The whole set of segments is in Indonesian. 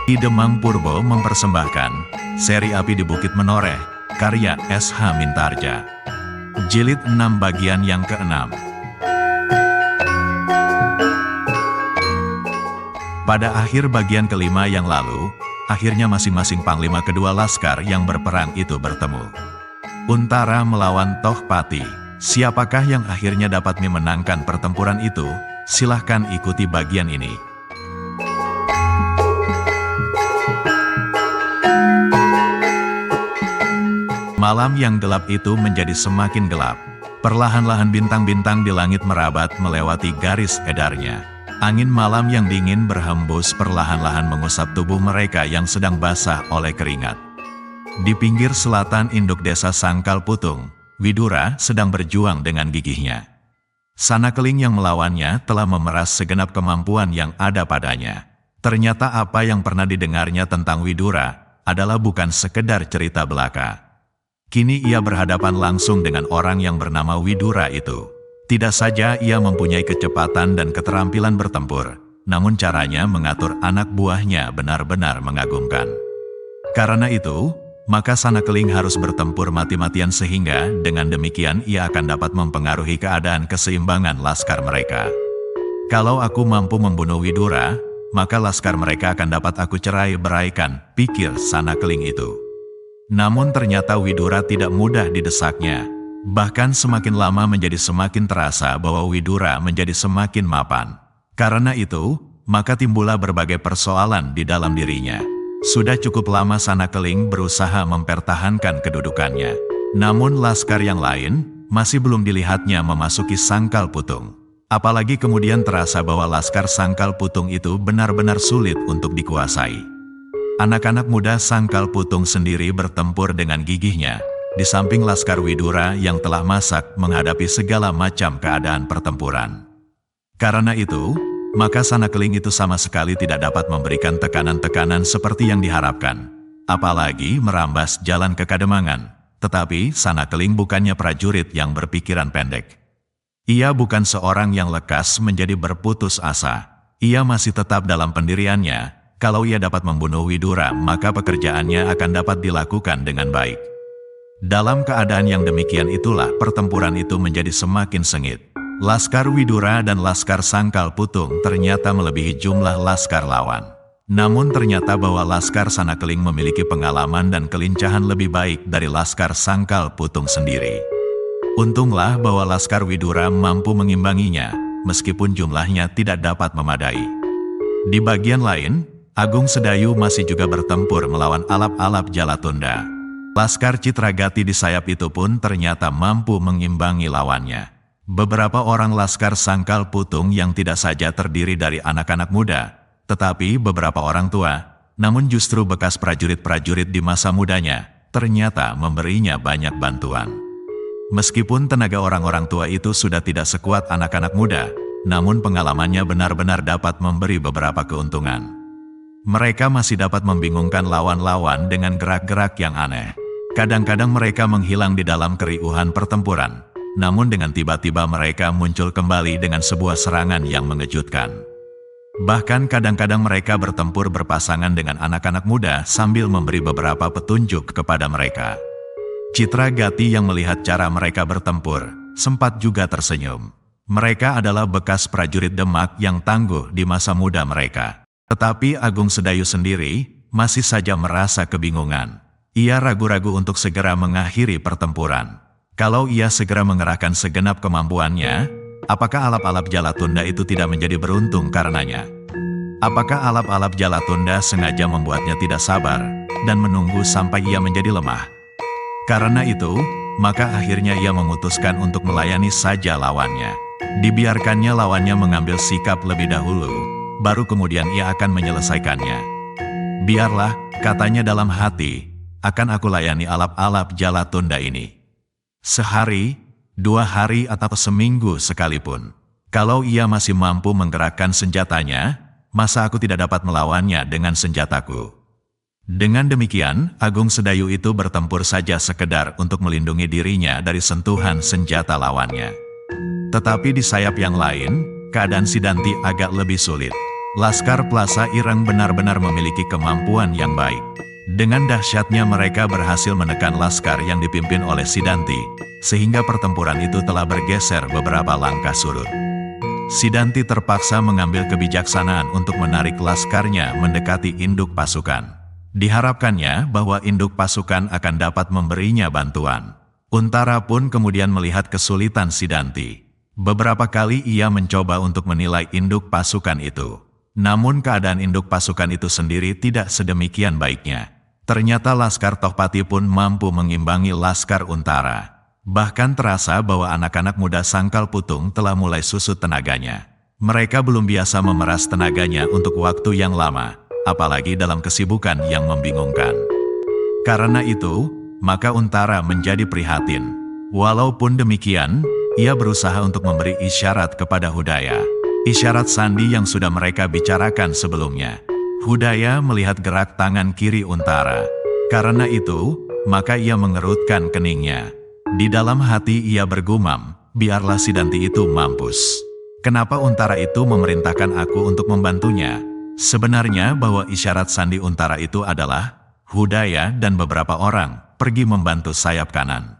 Di Demang Purbo mempersembahkan seri Api di Bukit Menoreh, karya S.H. Mintarja. Jilid 6 bagian yang ke-6. Pada akhir bagian kelima yang lalu, akhirnya masing-masing panglima kedua laskar yang berperang itu bertemu. Untara melawan Tohpati. Siapakah yang akhirnya dapat memenangkan pertempuran itu? Silahkan ikuti bagian ini. Malam yang gelap itu menjadi semakin gelap. Perlahan-lahan bintang-bintang di langit merabat melewati garis edarnya. Angin malam yang dingin berhembus perlahan-lahan mengusap tubuh mereka yang sedang basah oleh keringat. Di pinggir selatan induk desa Sangkal Putung, Widura sedang berjuang dengan gigihnya. Sanakeling yang melawannya telah memeras segenap kemampuan yang ada padanya. Ternyata apa yang pernah didengarnya tentang Widura adalah bukan sekedar cerita belaka. Kini ia berhadapan langsung dengan orang yang bernama Widura itu. Tidak saja ia mempunyai kecepatan dan keterampilan bertempur, namun caranya mengatur anak buahnya benar-benar mengagumkan. Karena itu, maka Sanakeling harus bertempur mati-matian sehingga dengan demikian ia akan dapat mempengaruhi keadaan keseimbangan laskar mereka. Kalau aku mampu membunuh Widura, maka laskar mereka akan dapat aku cerai-beraikan, pikir Sanakeling itu. Namun ternyata Widura tidak mudah didesaknya. Bahkan semakin lama menjadi semakin terasa bahwa Widura menjadi semakin mapan. Karena itu, maka timbullah berbagai persoalan di dalam dirinya. Sudah cukup lama Sanakeling berusaha mempertahankan kedudukannya. Namun laskar yang lain masih belum dilihatnya memasuki Sangkal Putung. Apalagi kemudian terasa bahwa laskar Sangkal Putung itu benar-benar sulit untuk dikuasai. Anak-anak muda Sangkal Putung sendiri bertempur dengan gigihnya, di samping laskar Widura yang telah masak menghadapi segala macam keadaan pertempuran. Karena itu, maka Sanakeling itu sama sekali tidak dapat memberikan tekanan-tekanan seperti yang diharapkan, apalagi merambas jalan ke Kademangan. Tetapi Sanakeling bukannya prajurit yang berpikiran pendek. Ia bukan seorang yang lekas menjadi berputus asa. Ia masih tetap dalam pendiriannya. Kalau ia dapat membunuh Widura, maka pekerjaannya akan dapat dilakukan dengan baik. Dalam keadaan yang demikian itulah pertempuran itu menjadi semakin sengit. Laskar Widura dan laskar Sangkal Putung ternyata melebihi jumlah laskar lawan. Namun ternyata bahwa laskar Sanakeling memiliki pengalaman dan kelincahan lebih baik dari laskar Sangkal Putung sendiri. Untunglah bahwa laskar Widura mampu mengimbanginya, meskipun jumlahnya tidak dapat memadai. Di bagian lain, Agung Sedayu masih juga bertempur melawan alap-alap Jalatunda. Laskar Citragati di sayap itu pun ternyata mampu mengimbangi lawannya. Beberapa orang laskar Sangkal Putung yang tidak saja terdiri dari anak-anak muda, tetapi beberapa orang tua, namun justru bekas prajurit-prajurit di masa mudanya, ternyata memberinya banyak bantuan. Meskipun tenaga orang-orang tua itu sudah tidak sekuat anak-anak muda, namun pengalamannya benar-benar dapat memberi beberapa keuntungan. Mereka masih dapat membingungkan lawan-lawan dengan gerak-gerak yang aneh. Kadang-kadang mereka menghilang di dalam keriuhan pertempuran, namun dengan tiba-tiba mereka muncul kembali dengan sebuah serangan yang mengejutkan. Bahkan kadang-kadang mereka bertempur berpasangan dengan anak-anak muda sambil memberi beberapa petunjuk kepada mereka. Citragati yang melihat cara mereka bertempur, sempat juga tersenyum. Mereka adalah bekas prajurit Demak yang tangguh di masa muda mereka. Tetapi Agung Sedayu sendiri masih saja merasa kebingungan. Ia ragu-ragu untuk segera mengakhiri pertempuran. Kalau ia segera mengerahkan segenap kemampuannya, apakah alap-alap Jalatunda itu tidak menjadi beruntung karenanya? Apakah alap-alap Jalatunda sengaja membuatnya tidak sabar dan menunggu sampai ia menjadi lemah? Karena itu, maka akhirnya ia memutuskan untuk melayani saja lawannya. Dibiarkannya lawannya mengambil sikap lebih dahulu, baru kemudian ia akan menyelesaikannya. Biarlah, katanya dalam hati, akan aku layani alap-alap Jalatunda ini. Sehari, 2 hari atau seminggu sekalipun. Kalau ia masih mampu menggerakkan senjatanya, masa aku tidak dapat melawannya dengan senjataku? Dengan demikian, Agung Sedayu itu bertempur saja sekedar untuk melindungi dirinya dari sentuhan senjata lawannya. Tetapi di sayap yang lain, keadaan Sidanti agak lebih sulit. Laskar Plaza Ireng benar-benar memiliki kemampuan yang baik. Dengan dahsyatnya mereka berhasil menekan laskar yang dipimpin oleh Sidanti, sehingga pertempuran itu telah bergeser beberapa langkah surut. Sidanti terpaksa mengambil kebijaksanaan untuk menarik laskarnya mendekati induk pasukan. Diharapkannya bahwa induk pasukan akan dapat memberinya bantuan. Untara pun kemudian melihat kesulitan Sidanti. Beberapa kali ia mencoba untuk menilai induk pasukan itu. Namun keadaan induk pasukan itu sendiri tidak sedemikian baiknya. Ternyata Laskar Tohpati pun mampu mengimbangi Laskar Untara. Bahkan terasa bahwa anak-anak muda Sangkal Putung telah mulai susut tenaganya. Mereka belum biasa memeras tenaganya untuk waktu yang lama, apalagi dalam kesibukan yang membingungkan. Karena itu, maka Untara menjadi prihatin. Walaupun demikian, ia berusaha untuk memberi isyarat kepada Hudaya. Isyarat sandi yang sudah mereka bicarakan sebelumnya. Hudaya melihat gerak tangan kiri Untara. Karena itu, maka ia mengerutkan keningnya. Di dalam hati ia bergumam, biarlah Sidanti itu mampus. Kenapa Untara itu memerintahkan aku untuk membantunya? Sebenarnya bahwa isyarat sandi Untara itu adalah, Hudaya dan beberapa orang pergi membantu sayap kanan.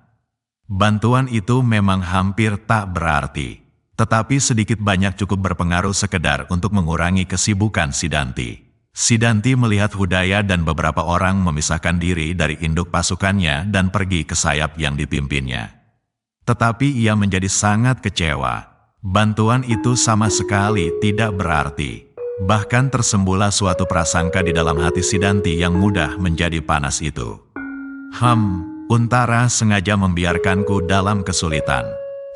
Bantuan itu memang hampir tak berarti. Tetapi sedikit banyak cukup berpengaruh sekedar untuk mengurangi kesibukan Sidanti. Sidanti melihat Hudaya dan beberapa orang memisahkan diri dari induk pasukannya dan pergi ke sayap yang dipimpinnya. Tetapi ia menjadi sangat kecewa. Bantuan itu sama sekali tidak berarti. Bahkan tersembunyi suatu prasangka di dalam hati Sidanti yang mudah menjadi panas itu. Untara sengaja membiarkanku dalam kesulitan.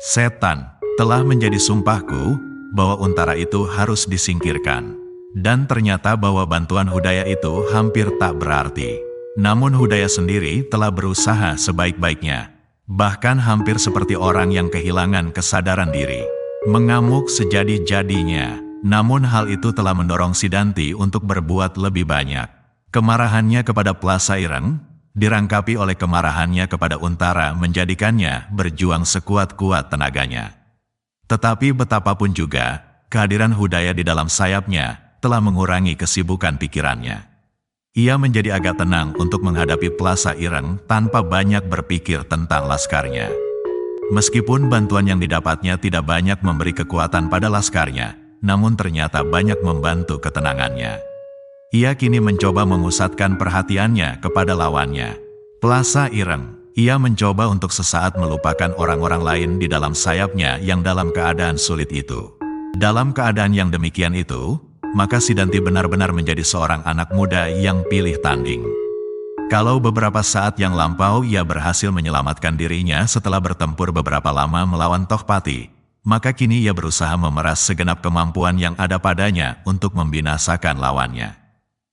Setan telah menjadi sumpahku bahwa Untara itu harus disingkirkan. Dan ternyata bahwa bantuan Hudaya itu hampir tak berarti. Namun Hudaya sendiri telah berusaha sebaik-baiknya. Bahkan hampir seperti orang yang kehilangan kesadaran diri. Mengamuk sejadi-jadinya. Namun hal itu telah mendorong Sidanti untuk berbuat lebih banyak. Kemarahannya kepada Plaza Ireng dirangkapi oleh kemarahannya kepada Untara menjadikannya berjuang sekuat-kuat tenaganya. Tetapi betapapun juga, kehadiran Hudaya di dalam sayapnya telah mengurangi kesibukan pikirannya. Ia menjadi agak tenang untuk menghadapi Plaza Ireng tanpa banyak berpikir tentang laskarnya. Meskipun bantuan yang didapatnya tidak banyak memberi kekuatan pada laskarnya, namun ternyata banyak membantu ketenangannya. Ia kini mencoba memusatkan perhatiannya kepada lawannya, Plaza Ireng. Ia mencoba untuk sesaat melupakan orang-orang lain di dalam sayapnya yang dalam keadaan sulit itu. Dalam keadaan yang demikian itu, maka Sidanti benar-benar menjadi seorang anak muda yang pilih tanding. Kalau beberapa saat yang lampau ia berhasil menyelamatkan dirinya setelah bertempur beberapa lama melawan Tohpati, maka kini ia berusaha memeras segenap kemampuan yang ada padanya untuk membinasakan lawannya.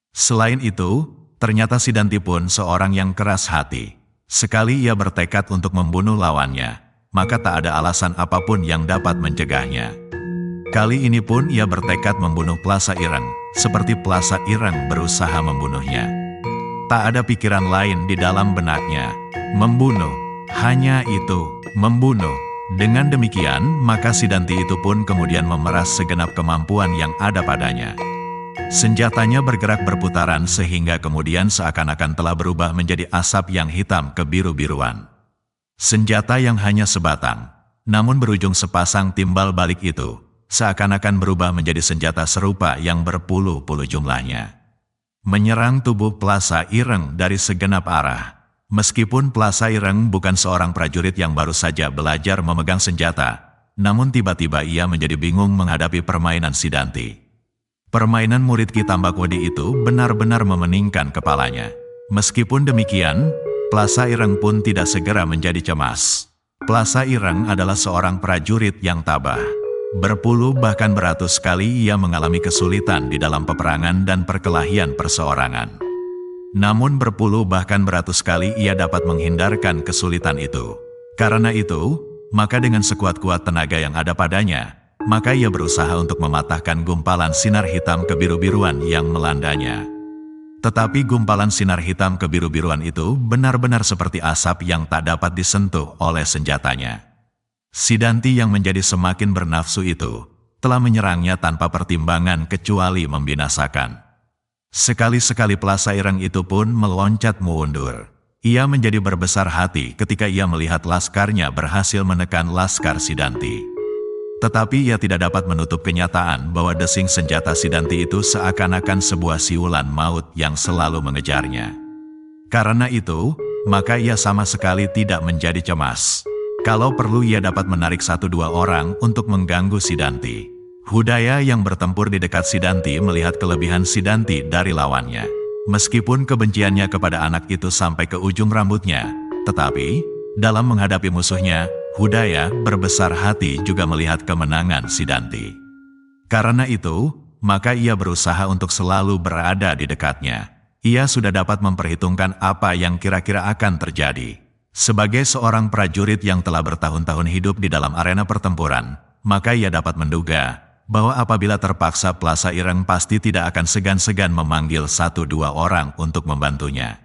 Selain itu, ternyata Sidanti pun seorang yang keras hati. Sekali ia bertekad untuk membunuh lawannya, maka tak ada alasan apapun yang dapat mencegahnya. Kali ini pun ia bertekad membunuh Plaza Ireng, seperti Plaza Ireng berusaha membunuhnya. Tak ada pikiran lain di dalam benaknya. Membunuh, hanya itu, membunuh. Dengan demikian, maka Sidanti itu pun kemudian memeras segenap kemampuan yang ada padanya. Senjatanya bergerak berputaran sehingga kemudian seakan-akan telah berubah menjadi asap yang hitam kebiru-biruan. Senjata yang hanya sebatang, namun berujung sepasang timbal balik itu, seakan-akan berubah menjadi senjata serupa yang berpuluh-puluh jumlahnya. Menyerang tubuh Plaza Ireng dari segenap arah. Meskipun Plaza Ireng bukan seorang prajurit yang baru saja belajar memegang senjata, namun tiba-tiba ia menjadi bingung menghadapi permainan Sidanti. Permainan murid Ki Tambakwedi itu benar-benar memeningkan kepalanya. Meskipun demikian, Plaza Ireng pun tidak segera menjadi cemas. Plaza Ireng adalah seorang prajurit yang tabah. Berpuluh bahkan beratus kali ia mengalami kesulitan di dalam peperangan dan perkelahian perseorangan. Namun berpuluh bahkan beratus kali ia dapat menghindarkan kesulitan itu. Karena itu, maka dengan sekuat-kuat tenaga yang ada padanya, maka ia berusaha untuk mematahkan gumpalan sinar hitam kebiru-biruan yang melandanya. Tetapi gumpalan sinar hitam kebiru-biruan itu benar-benar seperti asap yang tak dapat disentuh oleh senjatanya. Sidanti yang menjadi semakin bernafsu itu, telah menyerangnya tanpa pertimbangan kecuali membinasakan. Sekali-sekali Plasa Ireng itu pun meloncat mundur. Ia menjadi berbesar hati ketika ia melihat laskarnya berhasil menekan laskar Sidanti. Tetapi ia tidak dapat menutup kenyataan bahwa desing senjata Sidanti itu seakan-akan sebuah siulan maut yang selalu mengejarnya. Karena itu, maka ia sama sekali tidak menjadi cemas. Kalau perlu ia dapat menarik 1-2 orang untuk mengganggu Sidanti. Hudaya yang bertempur di dekat Sidanti melihat kelebihan Sidanti dari lawannya. Meskipun kebenciannya kepada anak itu sampai ke ujung rambutnya, tetapi dalam menghadapi musuhnya, Hudaya berbesar hati juga melihat kemenangan Sidanti. Karena itu, maka ia berusaha untuk selalu berada di dekatnya. Ia sudah dapat memperhitungkan apa yang kira-kira akan terjadi. Sebagai seorang prajurit yang telah bertahun-tahun hidup di dalam arena pertempuran, maka ia dapat menduga bahwa apabila terpaksa Plasa Ireng pasti tidak akan segan-segan memanggil 1-2 orang untuk membantunya.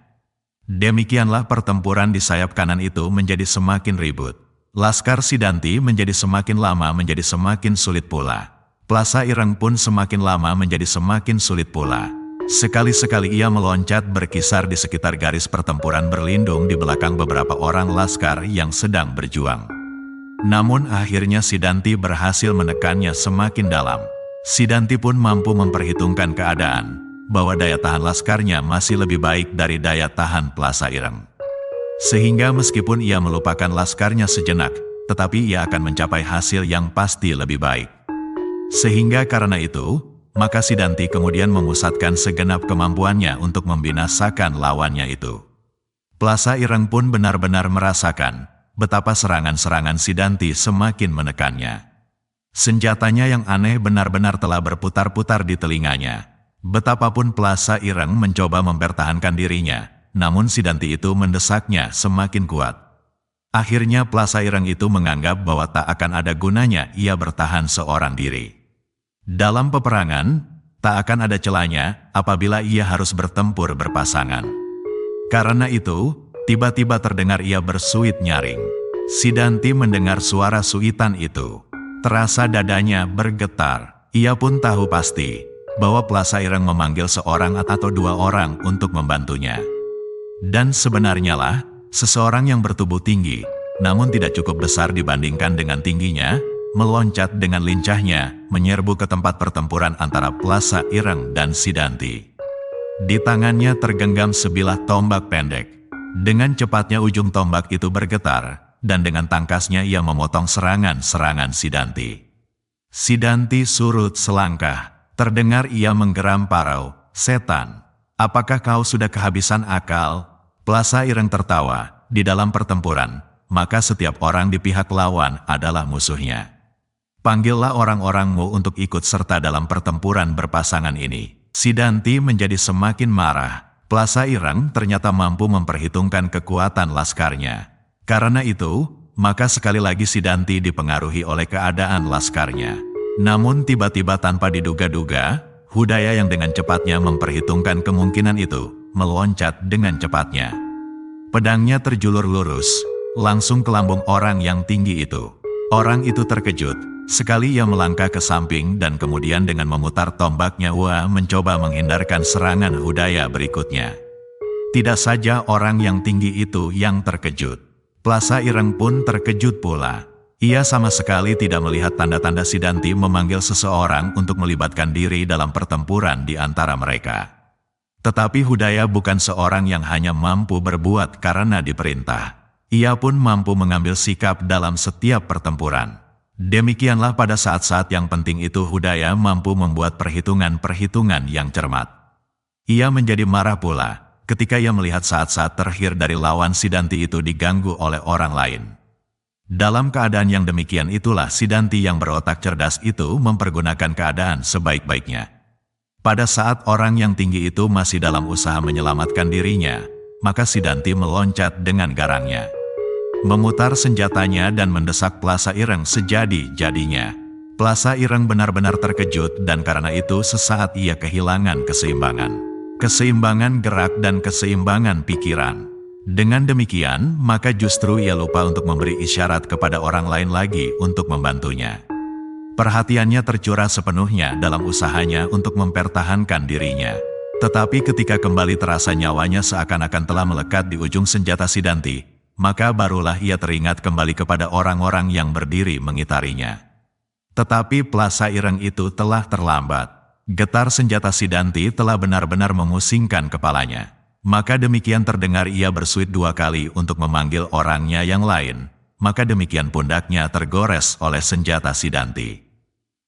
Demikianlah pertempuran di sayap kanan itu menjadi semakin ribut. Laskar Sidanti menjadi semakin lama menjadi semakin sulit pula. Plasa Ireng pun semakin lama menjadi semakin sulit pula. Sekali-sekali ia meloncat berkisar di sekitar garis pertempuran berlindung di belakang beberapa orang laskar yang sedang berjuang. Namun akhirnya Sidanti berhasil menekannya semakin dalam. Sidanti pun mampu memperhitungkan keadaan, bahwa daya tahan laskarnya masih lebih baik dari daya tahan Plasa Ireng. Sehingga meskipun ia melupakan laskarnya sejenak, tetapi ia akan mencapai hasil yang pasti lebih baik. Sehingga karena itu, maka Sidanti kemudian memusatkan segenap kemampuannya untuk membinasakan lawannya itu. Plasa Ireng pun benar-benar merasakan betapa serangan-serangan Sidanti semakin menekannya. Senjatanya yang aneh benar-benar telah berputar-putar di telinganya. Betapapun Plasa Ireng mencoba mempertahankan dirinya, namun Sidanti itu mendesaknya semakin kuat. Akhirnya Plasa Ireng itu menganggap bahwa tak akan ada gunanya ia bertahan seorang diri. Dalam peperangan, tak akan ada celahnya apabila ia harus bertempur berpasangan. Karena itu, tiba-tiba terdengar ia bersuit nyaring. Sidanti mendengar suara suitan itu. Terasa dadanya bergetar. Ia pun tahu pasti bahwa Plasa Ireng memanggil seorang atau 2 orang untuk membantunya. Dan sebenarnya lah, seseorang yang bertubuh tinggi, namun tidak cukup besar dibandingkan dengan tingginya, meloncat dengan lincahnya, menyerbu ke tempat pertempuran antara Plasa Ireng dan Sidanti. Di tangannya tergenggam sebilah tombak pendek. Dengan cepatnya ujung tombak itu bergetar, dan dengan tangkasnya ia memotong serangan-serangan Sidanti. Sidanti surut selangkah, terdengar ia menggeram parau, "Setan, apakah kau sudah kehabisan akal?" Plasa Ireng tertawa. Di dalam pertempuran, maka setiap orang di pihak lawan adalah musuhnya. Panggillah orang-orangmu untuk ikut serta dalam pertempuran berpasangan ini. Sidanti menjadi semakin marah. Plasa Ireng ternyata mampu memperhitungkan kekuatan laskarnya. Karena itu, maka sekali lagi Sidanti dipengaruhi oleh keadaan laskarnya. Namun tiba-tiba tanpa diduga-duga, Hudaya yang dengan cepatnya memperhitungkan kemungkinan itu, meloncat dengan cepatnya. Pedangnya terjulur lurus, langsung ke lambung orang yang tinggi itu. Orang itu terkejut, sekali ia melangkah ke samping dan kemudian dengan memutar tombaknya mencoba menghindarkan serangan Hudaya berikutnya. Tidak saja orang yang tinggi itu yang terkejut, Plasa Ireng pun terkejut pula. Ia sama sekali tidak melihat tanda-tanda Sidanti memanggil seseorang untuk melibatkan diri dalam pertempuran di antara mereka. Tetapi Hudaya bukan seorang yang hanya mampu berbuat karena diperintah. Ia pun mampu mengambil sikap dalam setiap pertempuran. Demikianlah pada saat-saat yang penting itu Hudaya mampu membuat perhitungan-perhitungan yang cermat. Ia menjadi marah pula ketika ia melihat saat-saat terakhir dari lawan Sidanti itu diganggu oleh orang lain. Dalam keadaan yang demikian itulah Sidanti yang berotak cerdas itu mempergunakan keadaan sebaik-baiknya. Pada saat orang yang tinggi itu masih dalam usaha menyelamatkan dirinya, maka Sidanti meloncat dengan garangnya, memutar senjatanya dan mendesak Plasa Ireng sejadi-jadinya. Plasa Ireng benar-benar terkejut dan karena itu sesaat ia kehilangan keseimbangan. Keseimbangan gerak dan keseimbangan pikiran. Dengan demikian, maka justru ia lupa untuk memberi isyarat kepada orang lain lagi untuk membantunya. Perhatiannya tercurah sepenuhnya dalam usahanya untuk mempertahankan dirinya. Tetapi ketika kembali terasa nyawanya seakan-akan telah melekat di ujung senjata Sidanti, maka barulah ia teringat kembali kepada orang-orang yang berdiri mengitarinya. Tetapi Plasa Ireng itu telah terlambat. Getar senjata Sidanti telah benar-benar memusingkan kepalanya. Maka demikian terdengar ia bersuit 2 kali untuk memanggil orangnya yang lain. Maka demikian pundaknya tergores oleh senjata Sidanti.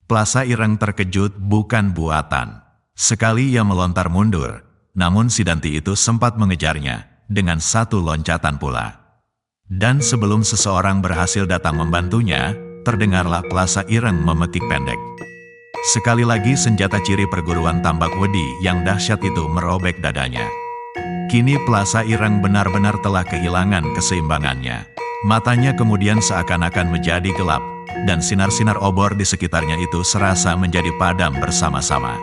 Plasa Ireng terkejut bukan buatan. Sekali ia melontar mundur, namun Sidanti itu sempat mengejarnya dengan 1 loncatan pula. Dan sebelum seseorang berhasil datang membantunya, terdengarlah Plasa Ireng memekik pendek. Sekali lagi senjata ciri perguruan Tambak Wedi yang dahsyat itu merobek dadanya. Kini Plasa Ireng benar-benar telah kehilangan keseimbangannya. Matanya kemudian seakan-akan menjadi gelap, dan sinar-sinar obor di sekitarnya itu serasa menjadi padam bersama-sama.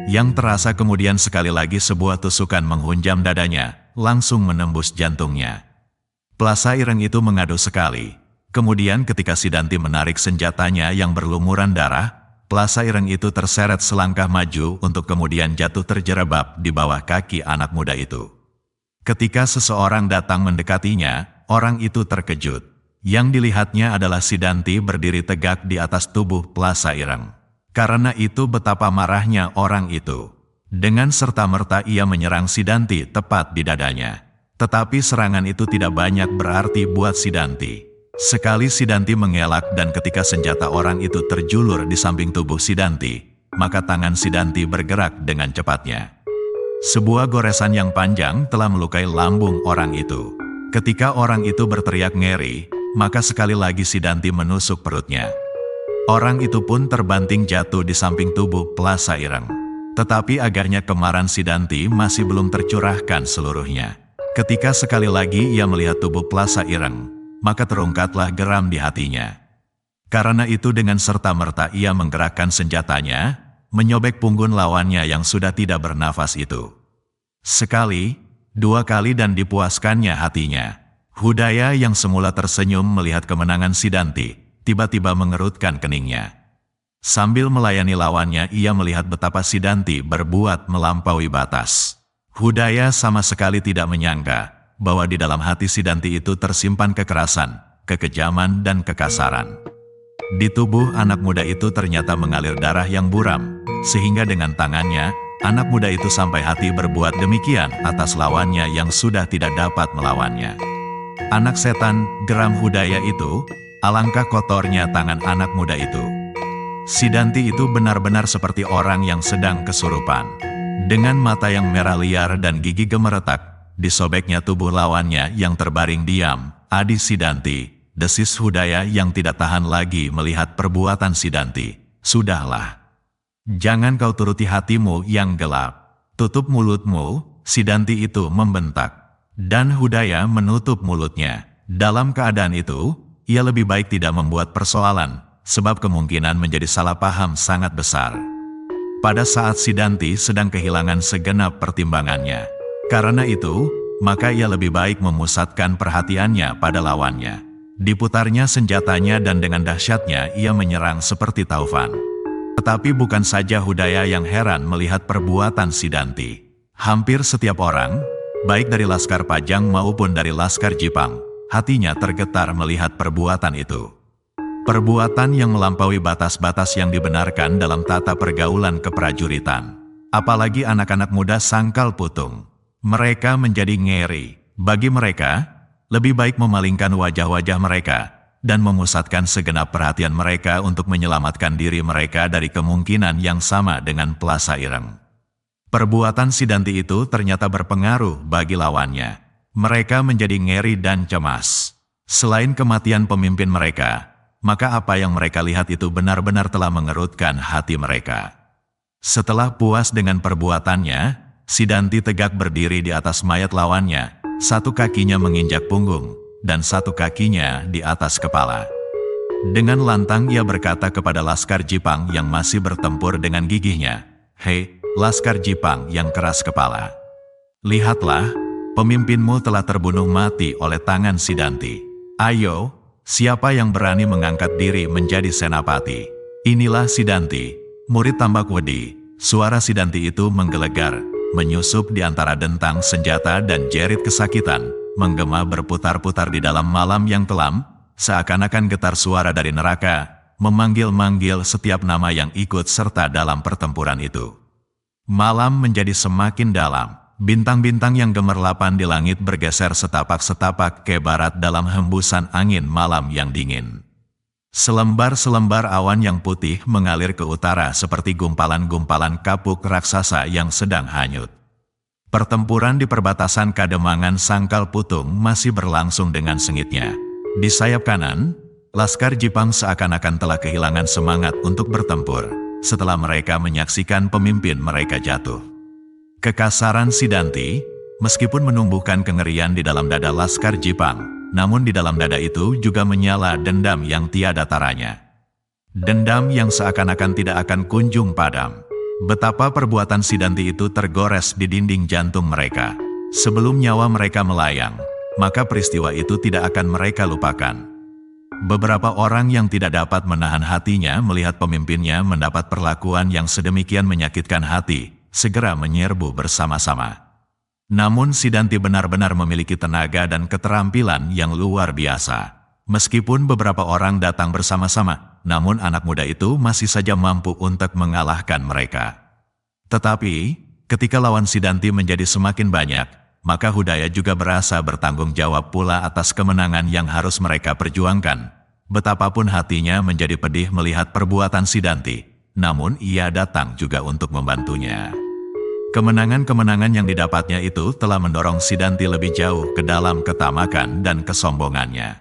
Yang terasa kemudian sekali lagi sebuah tusukan menghunjam dadanya, langsung menembus jantungnya. Plasa Ireng itu mengadu sekali. Kemudian ketika Sidanti menarik senjatanya yang berlumuran darah, Plasa Ireng itu terseret selangkah maju untuk kemudian jatuh terjerebab di bawah kaki anak muda itu. Ketika seseorang datang mendekatinya, orang itu terkejut. Yang dilihatnya adalah Sidanti berdiri tegak di atas tubuh Plasa Ireng. Karena itu betapa marahnya orang itu. Dengan serta-merta ia menyerang Sidanti tepat di dadanya. Tetapi serangan itu tidak banyak berarti buat Sidanti. Sekali Sidanti mengelak dan ketika senjata orang itu terjulur di samping tubuh Sidanti, maka tangan Sidanti bergerak dengan cepatnya. Sebuah goresan yang panjang telah melukai lambung orang itu. Ketika orang itu berteriak ngeri, maka sekali lagi Sidanti menusuk perutnya. Orang itu pun terbanting jatuh di samping tubuh Plasa Ireng. Tetapi agaknya kemarahan Sidanti masih belum tercurahkan seluruhnya. Ketika sekali lagi ia melihat tubuh Plasa Ireng, maka terungkatlah geram di hatinya. Karena itu dengan serta-merta ia menggerakkan senjatanya, menyobek punggung lawannya yang sudah tidak bernafas itu. Sekali, 2 kali dan dipuaskannya hatinya. Hudaya yang semula tersenyum melihat kemenangan Sidanti, tiba-tiba mengerutkan keningnya. Sambil melayani lawannya ia melihat betapa Sidanti berbuat melampaui batas. Hudaya sama sekali tidak menyangka bahwa di dalam hati Sidanti itu tersimpan kekerasan, kekejaman dan kekasaran. Di tubuh anak muda itu ternyata mengalir darah yang buram, sehingga dengan tangannya, anak muda itu sampai hati berbuat demikian atas lawannya yang sudah tidak dapat melawannya. Anak setan, geram Hudaya itu, alangkah kotornya tangan anak muda itu. Sidanti itu benar-benar seperti orang yang sedang kesurupan. Dengan mata yang merah liar dan gigi gemeretak, disobeknya tubuh lawannya yang terbaring diam. Adi Sidanti, desis Hudaya yang tidak tahan lagi melihat perbuatan Sidanti. Sudahlah. Jangan kau turuti hatimu yang gelap. Tutup mulutmu, Sidanti itu membentak. Dan Hudaya menutup mulutnya. Dalam keadaan itu, ia lebih baik tidak membuat persoalan, sebab kemungkinan menjadi salah paham sangat besar. Pada saat Sidanti sedang kehilangan segenap pertimbangannya. Karena itu, maka ia lebih baik memusatkan perhatiannya pada lawannya. Diputarnya senjatanya dan dengan dahsyatnya ia menyerang seperti taufan. Tetapi bukan saja Hudaya yang heran melihat perbuatan Sidanti. Hampir setiap orang, baik dari Laskar Pajang maupun dari Laskar Jipang, hatinya tergetar melihat perbuatan itu. Perbuatan yang melampaui batas-batas yang dibenarkan dalam tata pergaulan keprajuritan. Apalagi anak-anak muda Sangkal Putung. Mereka menjadi ngeri. Bagi mereka, lebih baik memalingkan wajah-wajah mereka dan memusatkan segenap perhatian mereka untuk menyelamatkan diri mereka dari kemungkinan yang sama dengan Plasa Ireng. Perbuatan Sidanti itu ternyata berpengaruh bagi lawannya. Mereka menjadi ngeri dan cemas. Selain kematian pemimpin mereka, maka apa yang mereka lihat itu benar-benar telah mengerutkan hati mereka. Setelah puas dengan perbuatannya, Sidanti tegak berdiri di atas mayat lawannya, 1 kakinya menginjak punggung, dan 1 kakinya di atas kepala. Dengan lantang ia berkata kepada Laskar Jipang yang masih bertempur dengan gigihnya, "Hei, Laskar Jipang yang keras kepala. Lihatlah, pemimpinmu telah terbunuh mati oleh tangan Sidanti. Ayo, siapa yang berani mengangkat diri menjadi senapati?" Inilah Sidanti, murid Tambak Wedi. Suara Sidanti itu menggelegar, menyusup di antara dentang senjata dan jerit kesakitan, menggema berputar-putar di dalam malam yang kelam, seakan-akan getar suara dari neraka, memanggil-manggil setiap nama yang ikut serta dalam pertempuran itu. Malam menjadi semakin dalam, bintang-bintang yang gemerlapan di langit bergeser setapak-setapak ke barat dalam hembusan angin malam yang dingin. Selembar-selembar awan yang putih mengalir ke utara seperti gumpalan-gumpalan kapuk raksasa yang sedang hanyut. Pertempuran di perbatasan Kademangan Sangkal Putung masih berlangsung dengan sengitnya. Di sayap kanan, Laskar Jipang seakan-akan telah kehilangan semangat untuk bertempur setelah mereka menyaksikan pemimpin mereka jatuh. Kekasaran Sidanti, meskipun menumbuhkan kengerian di dalam dada Laskar Jipang, namun di dalam dada itu juga menyala dendam yang tiada taranya. Dendam yang seakan-akan tidak akan kunjung padam. Betapa perbuatan Sidanti itu tergores di dinding jantung mereka. Sebelum nyawa mereka melayang, maka peristiwa itu tidak akan mereka lupakan. Beberapa orang yang tidak dapat menahan hatinya melihat pemimpinnya mendapat perlakuan yang sedemikian menyakitkan hati, segera menyerbu bersama-sama. Namun Sidanti benar-benar memiliki tenaga dan keterampilan yang luar biasa. Meskipun beberapa orang datang bersama-sama, namun anak muda itu masih saja mampu untuk mengalahkan mereka. Tetapi, ketika lawan Sidanti menjadi semakin banyak, maka Hudaya juga berasa bertanggung jawab pula atas kemenangan yang harus mereka perjuangkan. Betapapun hatinya menjadi pedih melihat perbuatan Sidanti, namun ia datang juga untuk membantunya. Kemenangan-kemenangan yang didapatnya itu telah mendorong Sidanti lebih jauh ke dalam ketamakan dan kesombongannya.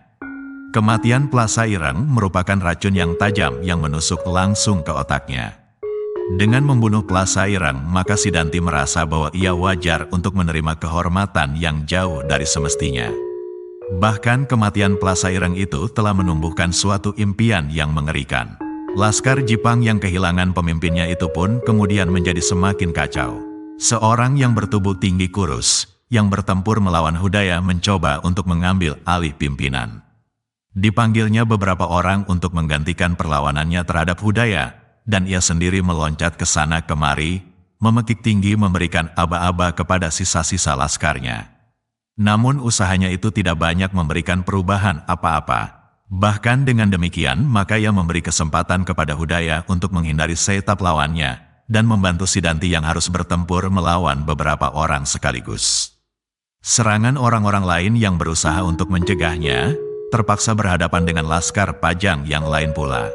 Kematian Plasa Ireng merupakan racun yang tajam yang menusuk langsung ke otaknya. Dengan membunuh Plasa Ireng, maka Sidanti merasa bahwa ia wajar untuk menerima kehormatan yang jauh dari semestinya. Bahkan kematian Plasa Ireng itu telah menumbuhkan suatu impian yang mengerikan. Laskar Jipang yang kehilangan pemimpinnya itu pun kemudian menjadi semakin kacau. Seorang yang bertubuh tinggi kurus, yang bertempur melawan Hudaya mencoba untuk mengambil alih pimpinan. Dipanggilnya beberapa orang untuk menggantikan perlawanannya terhadap Hudaya, dan ia sendiri meloncat ke sana kemari, memekik tinggi memberikan aba-aba kepada sisa-sisa laskarnya. Namun usahanya itu tidak banyak memberikan perubahan apa-apa. Bahkan dengan demikian, maka ia memberi kesempatan kepada Hudaya untuk menghindari setap lawannya, dan membantu Sidanti yang harus bertempur melawan beberapa orang sekaligus. Serangan orang-orang lain yang berusaha untuk mencegahnya, terpaksa berhadapan dengan Laskar Pajang yang lain pula.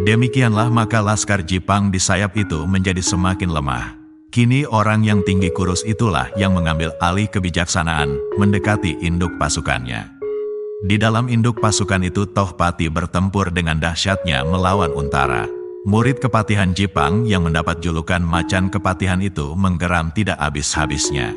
Demikianlah maka Laskar Jipang di sayap itu menjadi semakin lemah. Kini orang yang tinggi kurus itulah yang mengambil alih kebijaksanaan, mendekati induk pasukannya. Di dalam induk pasukan itu Tohpati bertempur dengan dahsyatnya melawan Untara. Murid kepatihan Jipang yang mendapat julukan Macan Kepatihan itu menggeram tidak habis-habisnya.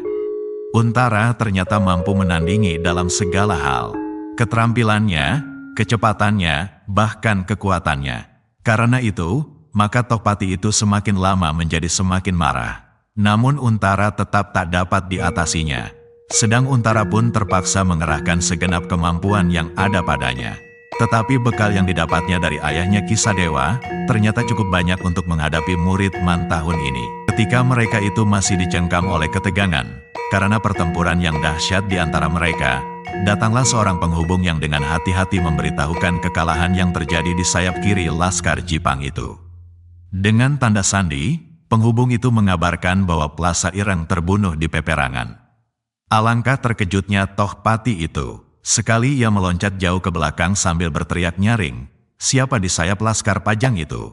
Untara ternyata mampu menandingi dalam segala hal. Keterampilannya, kecepatannya, bahkan kekuatannya. Karena itu, maka Tohpati itu semakin lama menjadi semakin marah. Namun Untara tetap tak dapat diatasinya. Sedang Untara pun terpaksa mengerahkan segenap kemampuan yang ada padanya. Tetapi bekal yang didapatnya dari ayahnya Kisadewa, ternyata cukup banyak untuk menghadapi murid Man tahun ini. Ketika mereka itu masih dicengkam oleh ketegangan, karena pertempuran yang dahsyat di antara mereka, datanglah seorang penghubung yang dengan hati-hati memberitahukan kekalahan yang terjadi di sayap kiri Laskar Jipang itu. Dengan tanda sandi, penghubung itu mengabarkan bahwa Plasa Ireng terbunuh di peperangan. Alangkah terkejutnya Tohpati itu. Sekali ia meloncat jauh ke belakang sambil berteriak nyaring, "Siapa di sayap Laskar Pajang itu?"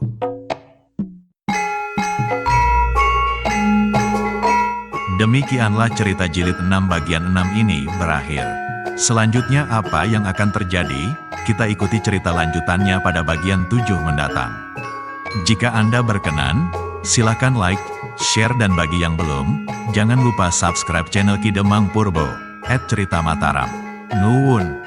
Demikianlah cerita jilid 6 bagian 6 ini berakhir. Selanjutnya apa yang akan terjadi? Kita ikuti cerita lanjutannya pada bagian 7 mendatang. Jika Anda berkenan, silakan like, share, dan bagi yang belum, jangan lupa subscribe channel Ki Demang Purbo @cerita Mataram. Nuwun.